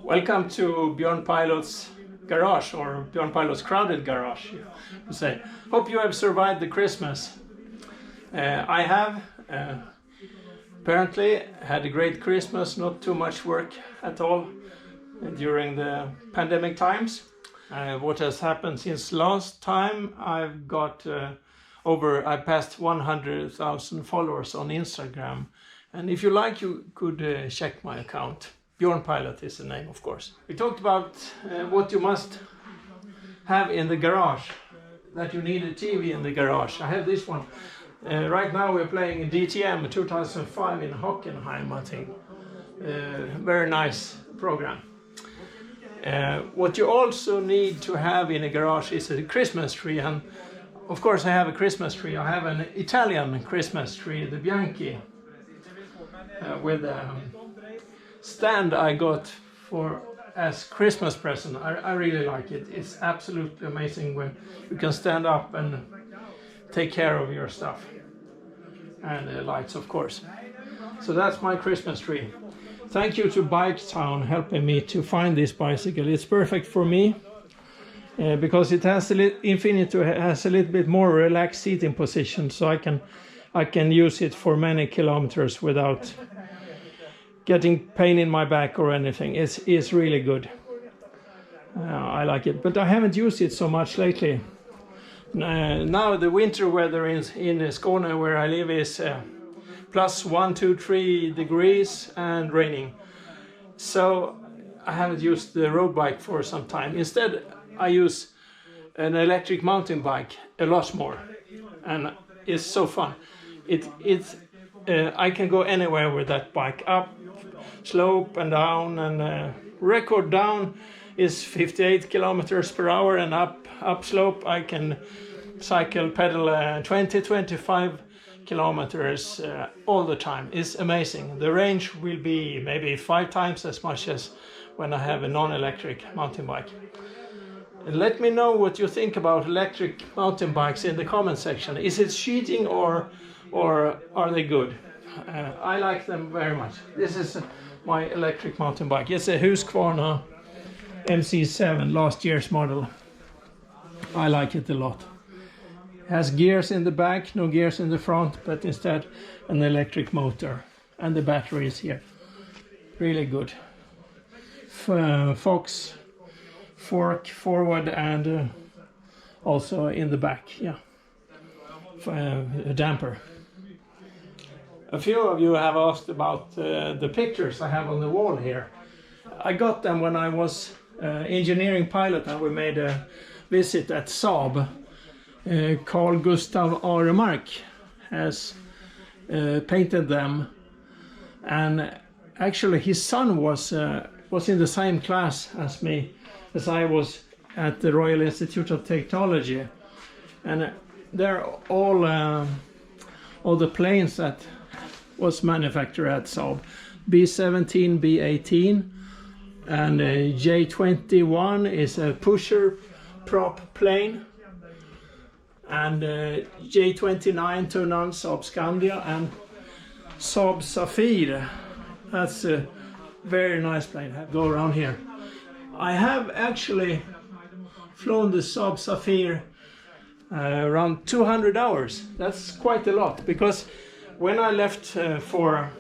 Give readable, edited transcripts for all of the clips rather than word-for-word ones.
Welcome to Bjornpilots Garage, or Bjornpilots Crowded Garage, you say. Hope you have survived the Christmas. I have apparently had a great Christmas, not too much work at all during the pandemic times. What has happened since last time, I've got I passed 100,000 followers on Instagram. And if you like, you could check my account. Bjornpilot is the name, of course. We talked about what you must have in the garage, that you need a TV in the garage. I have this one. Right now we're playing a DTM 2005 in Hockenheim, I think. Very nice program. What you also need to have in a garage is a Christmas tree, and of course I have a Christmas tree. I have an Italian Christmas tree, the Bianchi, with a stand I got as Christmas present. I really like it. It's absolutely amazing when you can stand up and take care of your stuff. And the lights, of course. So that's my Christmas tree. Thank you to Bike Town helping me to find this bicycle. It's perfect for me because it has Infinito has a little bit more relaxed seating position, so I can use it for many kilometers without getting pain in my back or anything. It's really good. I like it, but I haven't used it so much lately. Now the winter weather in Skåne, where I live, is plus 1, 2, 3 degrees and raining. So I haven't used the road bike for some time. Instead, I use an electric mountain bike a lot more, and it's so fun. I can go anywhere with that bike, up slope and down, and record down is 58 kilometers per hour, and up slope I can pedal 20-25 kilometers all the time. It's amazing. The range will be maybe 5 times as much as when I have a non-electric mountain bike. And let me know what you think about electric mountain bikes in the comment section. Is it cheating or are they good? I like them very much. This is my electric mountain bike. It's a Husqvarna MC7, last year's model. I like it a lot. It has gears in the back, no gears in the front, but instead an electric motor. And the battery is here. Really good. Fox fork forward and also in the back, yeah. A damper. A few of you have asked about the pictures I have on the wall here. I got them when I was engineering pilot, and we made a visit at Saab. Carl Gustav Aremark has painted them, and actually his son was in the same class as me, as I was at the Royal Institute of Technology, and they're all the planes that was manufactured at Saab. B-17, B-18, and J-21 is a pusher prop plane, and J-29 Tunan Saab Scandia, and Saab Zafir. That's a very nice plane. Go around here. I have actually flown the Saab Zafir around 200 hours. That's quite a lot, because when I left for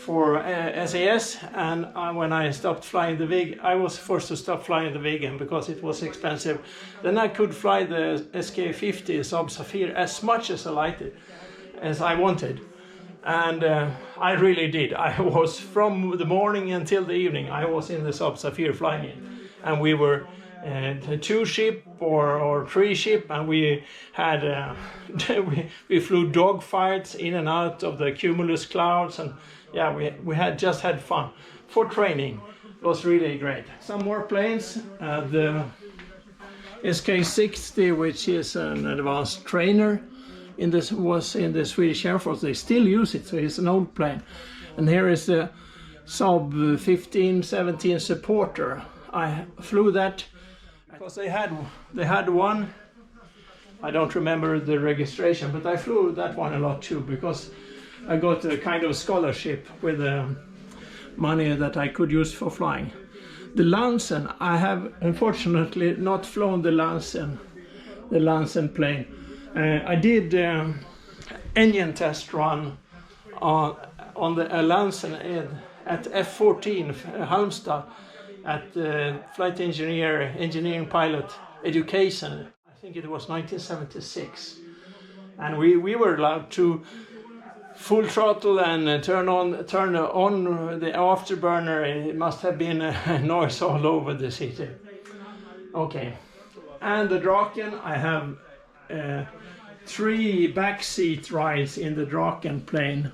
SAS, and when I stopped flying the VIG, I was forced to stop flying the VIG because it was expensive. Then I could fly the SK50 Saab Zafir as much as I wanted, and I really did. I was, from the morning until the evening, I was in the Saab Zafir flying it, and we were 2 ship or 3 ship, and we had we flew dogfights in and out of the cumulus clouds, and yeah, we just had fun for training. It was really great. Some more planes. The SK60, which is an advanced trainer, was in the Swedish Airforce. They still use it, so it's an old plane. And here is the Saab 15-17 Supporter. I flew that because they had one. I don't remember the registration, but I flew that one a lot too, because I got a kind of scholarship with money that I could use for flying. The Lansen, I have unfortunately not flown the Lansen plane. I did engine test run on the Lansen at F14 Halmstad at flight engineering pilot education. I think it was 1976, and we were allowed to full throttle and turn on the afterburner. It must have been a noise all over the city. Okay, and the Draken, I have 3 backseat rides in the Draken plane.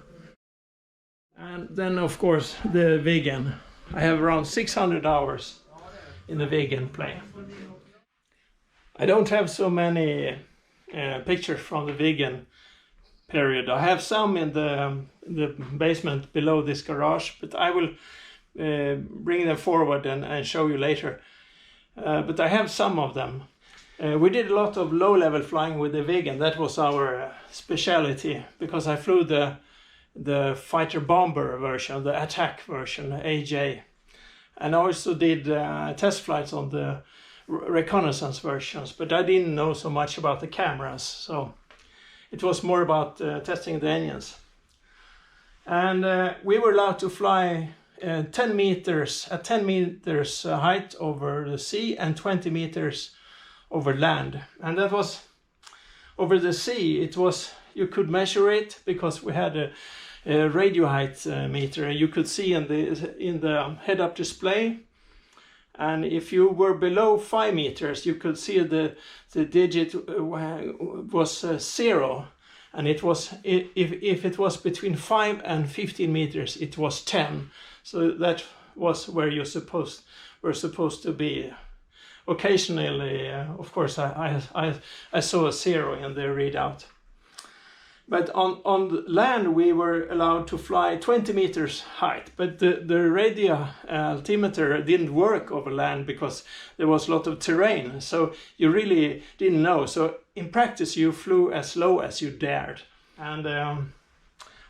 And then of course the Viggen. I have around 600 hours in the Viggen plane. I don't have so many pictures from the Viggen period. I have some in the basement below this garage, but I will bring them forward and show you later. But I have some of them. We did a lot of low-level flying with the Viggen. That was our specialty, because I flew the fighter bomber version, the attack version, AJ. And I also did test flights on the reconnaissance versions, but I didn't know so much about the cameras, so it was more about testing the engines. And we were allowed to fly 10 meters height over the sea and 20 meters over land. And that was over the sea. It was, you could measure it because we had a radio height meter. You could see in the head-up display. And if you were below 5 meters, you could see the digit was 0. And it was, if it was between 5 and 15 meters, it was 10. So that was where you were supposed to be. Occasionally, of course, I saw a 0 in the readout. But on the land, we were allowed to fly 20 meters height. But the radio altimeter didn't work over land because there was a lot of terrain. So you really didn't know. So in practice, you flew as low as you dared. And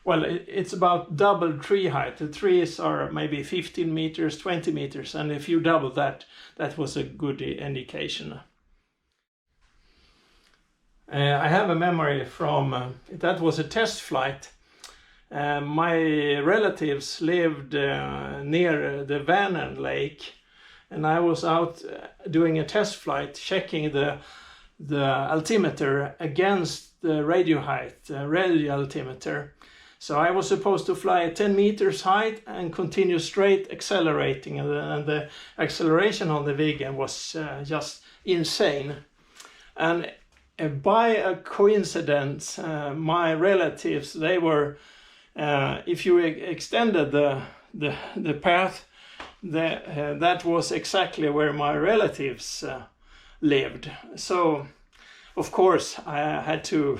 well, it's about double tree height. The trees are maybe 15 meters, 20 meters. And if you double that, that was a good indication. I have a memory from, that was a test flight. My relatives lived near the Vänern lake, and I was out doing a test flight, checking the altimeter against the radio height, radio altimeter. So I was supposed to fly at 10 meters height and continue straight, accelerating, and the acceleration on the Viggen was just insane. And by a coincidence, my relatives, they were, if you extended the path, that was exactly where my relatives lived. So, of course, I had to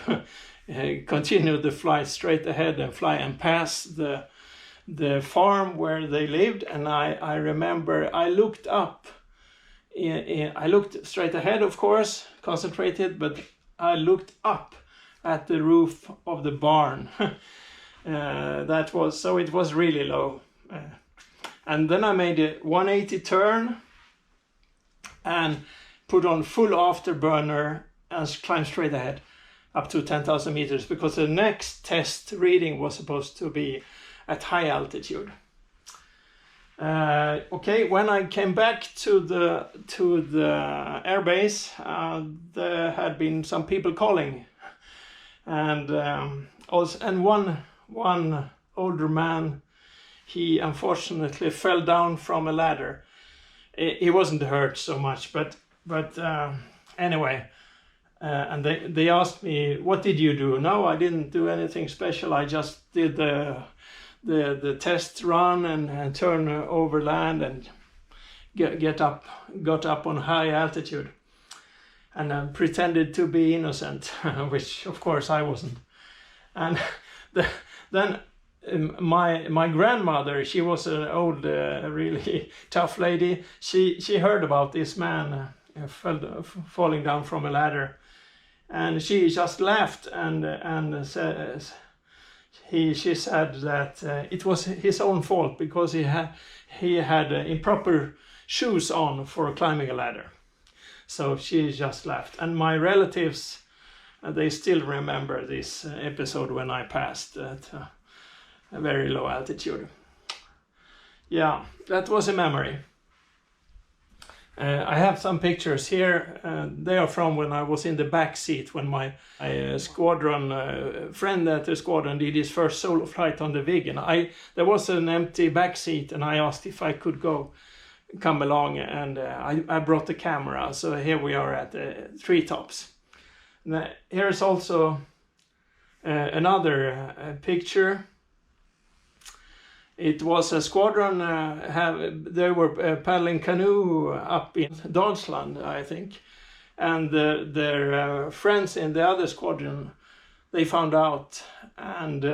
continue the flight straight ahead and fly and pass the farm where they lived. And I remember I looked up. I looked straight ahead, of course, concentrated, but I looked up at the roof of the barn. So it was really low. And then I made a 180 turn and put on full afterburner and climbed straight ahead up to 10,000 meters, because the next test reading was supposed to be at high altitude. Okay, when I came back to the airbase, there had been some people calling, and one older man, he unfortunately fell down from a ladder. He wasn't hurt so much, but anyway, and they asked me, "What did you do?" No, I didn't do anything special. I just did the test run and turn over land and got up on high altitude, and pretended to be innocent, which of course I wasn't. And then my grandmother, she was an old, really tough lady. She heard about this man falling down from a ladder, and she just laughed and said. she said that it was his own fault because he had improper shoes on for climbing a ladder. So she just laughed. And my relatives, they still remember this episode when I passed at a very low altitude. Yeah, that was a memory. I have some pictures here. They are from when I was in the back seat when my squadron friend at the squadron did his first solo flight on the Viggen. There was an empty back seat, and I asked if I could come along, and I brought the camera. So here we are at the treetops. Here's also another picture. It was a squadron, they were paddling canoe up in Deutschland, I think. And their friends in the other squadron, they found out and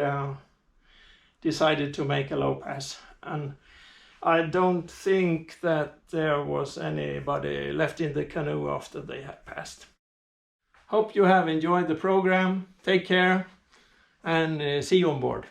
decided to make a low pass. And I don't think that there was anybody left in the canoe after they had passed. Hope you have enjoyed the program. Take care and see you on board.